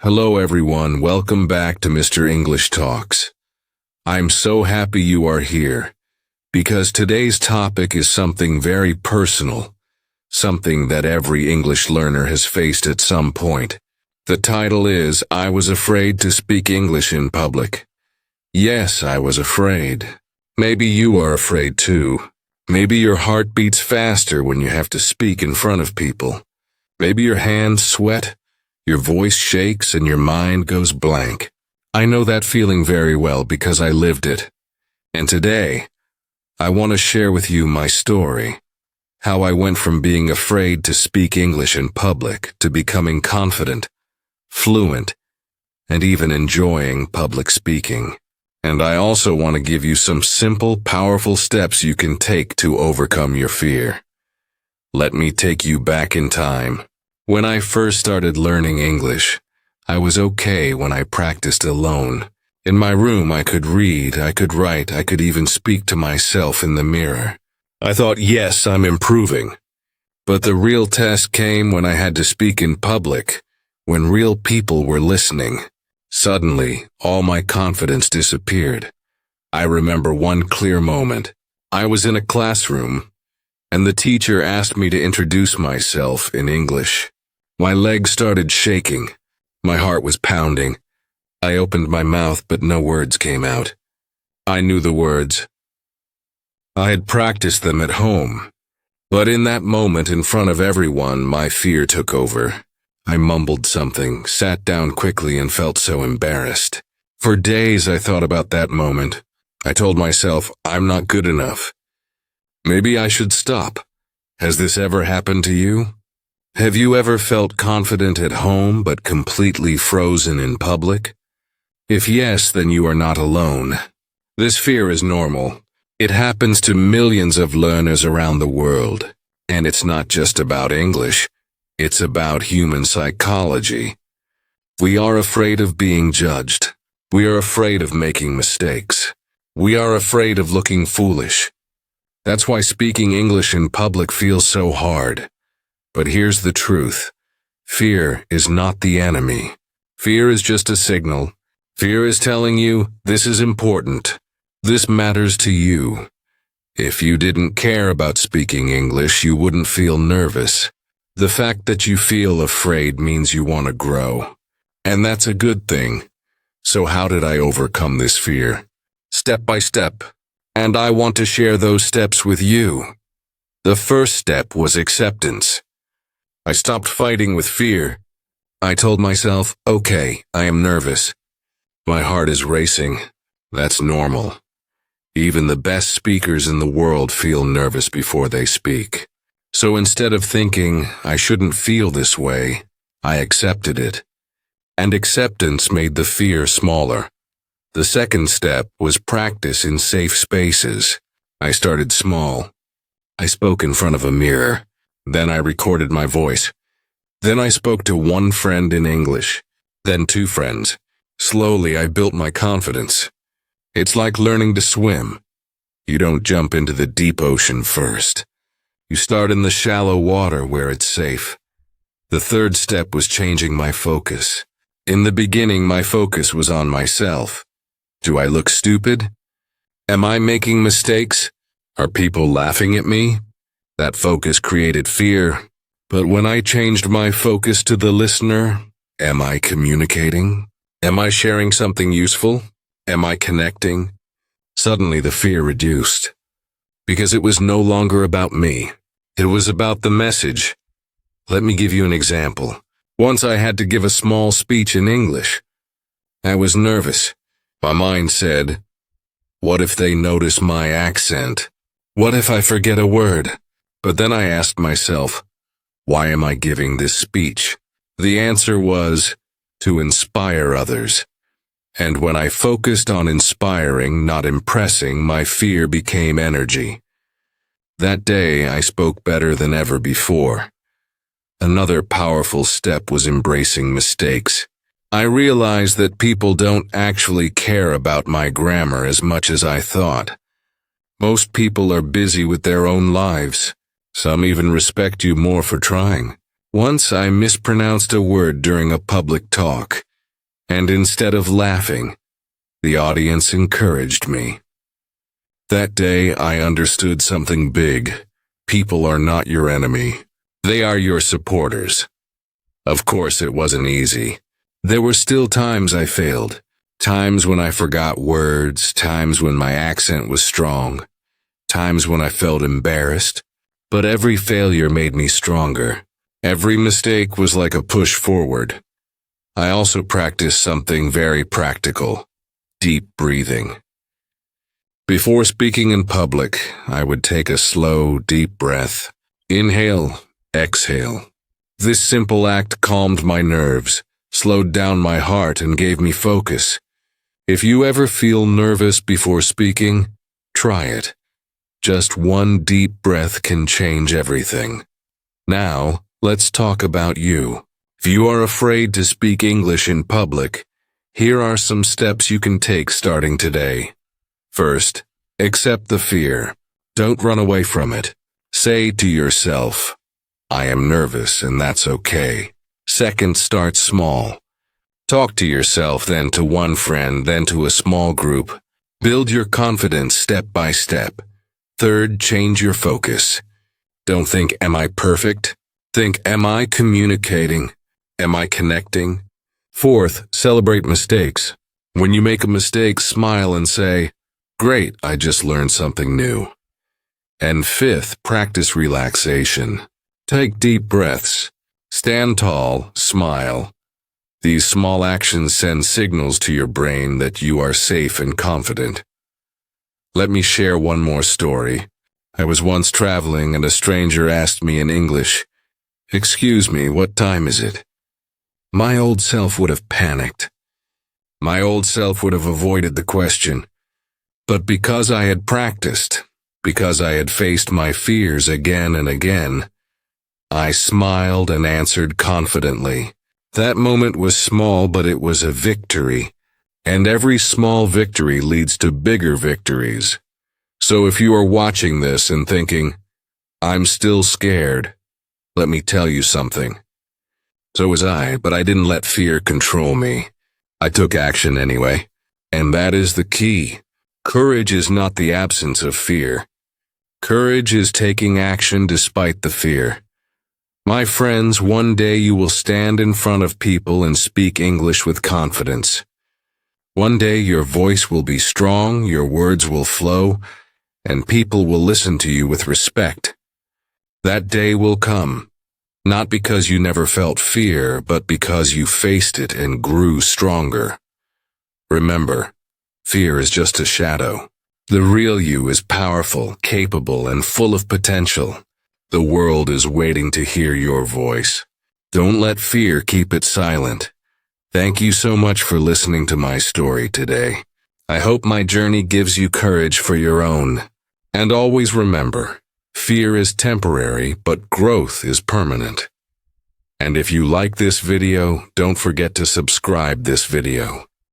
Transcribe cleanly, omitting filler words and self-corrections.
Hello everyone, welcome back to Mr. English Talks. I'm so happy you are here, because today's topic is something very personal, something that every English learner has faced at some point. The title is, I was afraid to speak English in public. Yes, I was afraid. Maybe you are afraid too. Maybe your heart beats faster when you have to speak in front of people. Maybe your hands sweat, your voice shakes, and your mind goes blank. I know that feeling very well because I lived it. And today, I want to share with you my story. How I went from being afraid to speak English in public to becoming confident, fluent, and even enjoying public speaking. And I also want to give you some simple, powerful steps you can take to overcome your fear. Let me take you back in time. When I first started learning English, I was okay when I practiced alone. In my room, I could read, I could write, I could even speak to myself in the mirror. I thought, yes, I'm improving. But the real test came when I had to speak in public, when real people were listening. Suddenly, all my confidence disappeared. I remember one clear moment. I was in a classroom, and the teacher asked me to introduce myself in English. My legs started shaking. My heart was pounding. I opened my mouth, but no words came out. I knew the words. I had practiced them at home. But in that moment, in front of everyone, my fear took over. I mumbled something, sat down quickly, and felt so embarrassed. For days, I thought about that moment. I told myself, I'm not good enough. Maybe I should stop. Has this ever happened to you? Have you ever felt confident at home but completely frozen in public? If yes, then you are not alone. This fear is normal. It happens to millions of learners around the world. And it's not just about English. It's about human psychology. We are afraid of being judged. We are afraid of making mistakes. We are afraid of looking foolish. That's why speaking English in public feels so hard. But here's the truth. Fear is not the enemy. Fear is just a signal. Fear is telling you, this is important. This matters to you. If you didn't care about speaking English, you wouldn't feel nervous. The fact that you feel afraid means you want to grow. And that's a good thing. So how did I overcome this fear? Step by step. And I want to share those steps with you. The first step was acceptance. I stopped fighting with fear. I told myself, okay, I am nervous. My heart is racing. That's normal. Even the best speakers in the world feel nervous before they speak. So instead of thinking, I shouldn't feel this way, I accepted it. And acceptance made the fear smaller. The second step was practice in safe spaces. I started small. I spoke in front of a mirror. Then I recorded my voice. Then I spoke to one friend in English. Then two friends. Slowly I built my confidence. It's like learning to swim. You don't jump into the deep ocean first. You start in the shallow water where it's safe. The third step was changing my focus. In the beginning, my focus was on myself. Do I look stupid? Am I making mistakes? Are people laughing at me? That focus created fear. But when I changed my focus to the listener, am I communicating? Am I sharing something useful? Am I connecting? Suddenly the fear reduced. Because it was no longer about me. It was about the message. Let me give you an example. Once I had to give a small speech in English. I was nervous. My mind said, what if they notice my accent? What if I forget a word? But then I asked myself, why am I giving this speech? The answer was, to inspire others. And when I focused on inspiring, not impressing, my fear became energy. That day, I spoke better than ever before. Another powerful step was embracing mistakes. I realized that people don't actually care about my grammar as much as I thought. Most people are busy with their own lives. Some even respect you more for trying. Once I mispronounced a word during a public talk. And instead of laughing, the audience encouraged me. That day, I understood something big. People are not your enemy. They are your supporters. Of course, it wasn't easy. There were still times I failed. Times when I forgot words, times when my accent was strong, times when I felt embarrassed. But every failure made me stronger. Every mistake was like a push forward. I also practiced something very practical: deep breathing. Before speaking in public, I would take a slow, deep breath. Inhale, exhale. This simple act calmed my nerves, slowed down my heart, and gave me focus. If you ever feel nervous before speaking, try it. Just one deep breath can change everything. Now, let's talk about you. If you are afraid to speak English in public, here are some steps you can take starting today. First, accept the fear. Don't run away from it. Say to yourself, "I am nervous, and that's okay." Second, start small. Talk to yourself, then to one friend, then to a small group. Build your confidence step by step. Third, change your focus. Don't think, "Am I perfect?" Think, "Am I communicating? Am I connecting?" Fourth, celebrate mistakes. When you make a mistake, smile and say, "Great, I just learned something new." And fifth, practice relaxation. Take deep breaths. Stand tall, smile. These small actions send signals to your brain that you are safe and confident. Let me share one more story. I was once traveling and a stranger asked me in English, "Excuse me, what time is it?" My old self would have panicked. My old self would have avoided the question. But because I had practiced, because I had faced my fears again and again, I smiled and answered confidently. That moment was small, but it was a victory. And every small victory leads to bigger victories. So if you are watching this and thinking, "I'm still scared," let me tell you something. So was I, but I didn't let fear control me. I took action anyway. And that is the key. Courage is not the absence of fear. Courage is taking action despite the fear. My friends, one day you will stand in front of people and speak English with confidence. One day your voice will be strong, your words will flow, and people will listen to you with respect. That day will come, not because you never felt fear, but because you faced it and grew stronger. Remember, fear is just a shadow. The real you is powerful, capable, and full of potential. The world is waiting to hear your voice. Don't let fear keep it silent. Thank you so much for listening to my story today. I hope my journey gives you courage for your own. And always remember, fear is temporary, but growth is permanent. And if you like this video, don't forget to subscribe this video.